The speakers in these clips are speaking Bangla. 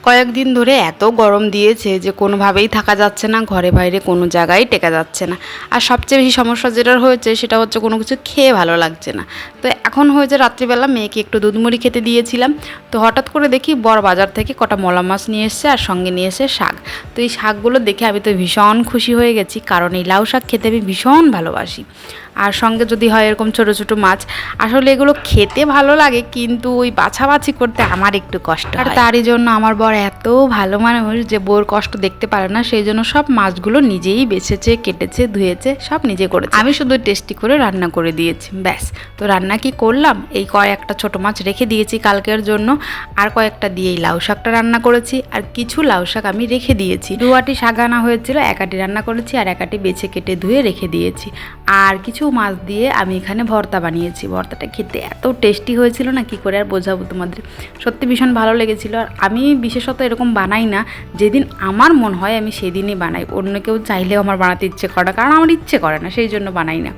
কয়েকদিন ধরে এত গরম দিয়েছে যে কোনোভাবেই থাকা যাচ্ছে না, ঘরে বাইরে কোনো জায়গায় টেকা যাচ্ছে না। আর সবচেয়ে বেশি সমস্যা যেটা হয়েছে সেটা হচ্ছে কোনো কিছু খেয়ে ভালো লাগছে না। তো এখন হয়েছে রাত্রিবেলা মেয়েকে একটু দুধমুড়ি খেতে দিয়েছিলাম, তো হঠাৎ করে দেখি বড় বাজার থেকে কটা মলা মাছ নিয়ে এসছে আর সঙ্গে নিয়ে এসে শাক। তো এই শাকগুলো দেখে আমি তো ভীষণ খুশি হয়ে গেছি, কারণ এই লাউ শাক খেতে আমি ভীষণ ভালোবাসি। আর সঙ্গে যদি হয় এরকম ছোটো ছোটো মাছ, আসলে এগুলো খেতে ভালো লাগে কিন্তু ওই বাছাবাছি করতে আমার একটু কষ্ট হয়। আর তারই জন্য আমার বর এত ভালো মানুষ যে বউর কষ্ট দেখতে পারে না, সেই জন্য সব মাছগুলো নিজেই বেছেছে, কেটেছে, ধুয়েছে, সব নিজে করেছে। আমি শুধু টেস্টি করে রান্না করে দিয়েছি, ব্যাস। তো রান্না কি করলাম, এই কয়েকটা ছোটো মাছ রেখে দিয়েছি কালকের জন্য, আর কয়েকটা দিয়ে এই লাউ শাকটা রান্না করেছি, আর কিছু লাউ শাক আমি রেখে দিয়েছি। 2 আটি শাক আনা হয়েছিল, 1 আটি রান্না করেছি আর 1 আটি বেছে কেটে ধুয়ে রেখে দিয়েছি। আর কিছু মাছ দিয়ে আমি এখানে ভর্তা বানিয়েছি। ভর্তাটা খেতে এত টেস্টি হয়েছিল না, কি করে আর বোঝাবো তোমাদের, সত্যি ভীষণ ভালো লেগেছিল। আর আমি বিশেষত এরকম বানাই না, যেদিন আমার মন হয় আমি সেদিনই বানাই, অন্য কেউ চাইলেও আমার বানাতে ইচ্ছে করে না, কারণ আমার ইচ্ছে করে না, সেই জন্য বানাই না।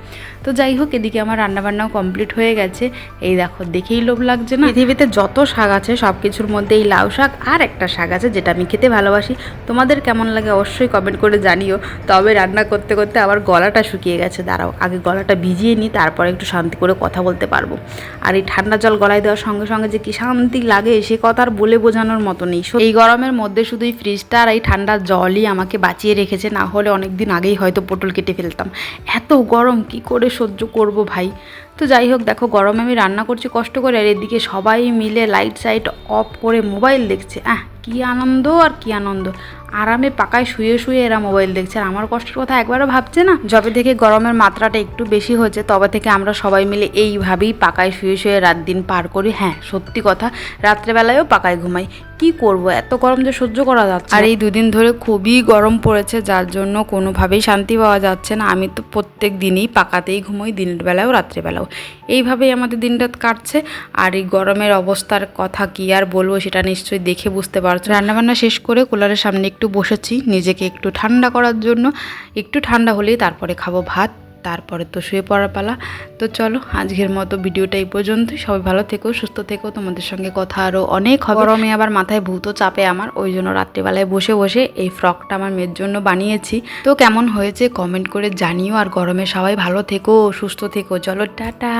তো যাই হোক, এদিকে আমার রান্নাবান্নাও কমপ্লিট হয়ে গেছে। এই দেখো, দেখেই লোভ লাগছে না? পৃথিবীতে যত শাক আছে সব কিছুর মধ্যে এই লাউ শাক আর একটা শাক আছে যেটা আমি খেতে ভালোবাসি। তোমাদের কেমন লাগে অবশ্যই কমেন্ট করে জানিও। তবে রান্না করতে করতে আবার গলাটা শুকিয়ে গেছে, দাঁড়াও আগে গলাটা ভিজিয়ে নিই, তারপরে একটু শান্তি করে কথা বলতে পারবো। আর এই ঠান্ডা জল গলায় দেওয়ার সঙ্গে সঙ্গে যে কি শান্তি লাগে সে কথা আর বলে বোঝানোর মতো নেই। এই গরমের মধ্যে শুধু এই ফ্রিজটা আর এই ঠান্ডা জলই আমাকে বাঁচিয়ে রেখেছে, না হলে অনেক দিন আগেই হয়তো পটল কেটে ফেলতাম। এত গরম কি করে সহ্য করব ভাই। তো যাই হোক, দেখো গরমে আমি রান্না করছি কষ্ট করে, আর এদিকে সবাই মিলে লাইট সাইট অফ করে মোবাইল দেখছে। কি আনন্দ আর কি আনন্দ, আরামে পাকায় শুয়ে শুয়ে এরা মোবাইল দেখছে, আর আমার কষ্টের কথা একবারও ভাবছে না। যবে থেকে গরমের মাত্রাটা একটু বেশি হয়েছে তবে থেকে আমরা সবাই মিলে এইভাবেই পাকায় শুয়ে শুয়ে রাত দিন পার করি। হ্যাঁ সত্যি কথা, রাত্রেবেলায়ও পাকায় ঘুমাই। কি করব, এত গরম যে সহ্য করা যাচ্ছে। আর এই 2 দিন ধরে খুবই গরম পড়েছে, যার জন্য কোনোভাবেই শান্তি পাওয়া যাচ্ছে না। আমি তো প্রত্যেক দিনই পাকাতেই ঘুমোই, দিনের বেলাও রাত্রেবেলাও, এইভাবেই আমাদের দিনটা কাটছে। আর এই গরমের অবস্থার কথা কি আর বলবো, সেটা নিশ্চয়ই দেখে বুঝতে পারছো। রান্নাবান্না শেষ করে কুলারের সামনে একটু বসেছি নিজেকে একটু ঠান্ডা করার জন্য। একটু ঠান্ডা হলেই তারপরে খাবো ভাত, তারপরে তো শুয়ে পড়ার পালা। তো চলো আজকের মতো ভিডিওটা এই পর্যন্তই। সবাই ভালো থেকো, সুস্থ থেকো, তোমাদের সঙ্গে কথা আরও অনেক হবে। গরমে আবার মাথায় ভূতও চাপে আমার, ওই জন্য রাত্রিবেলায় বসে বসে এই ফ্রকটা আমার মেয়ের জন্য বানিয়েছি। তো কেমন হয়েছে কমেন্ট করে জানিও। আর গরমে সবাই ভালো থেকো, সুস্থ থেকো। চলো টাটা।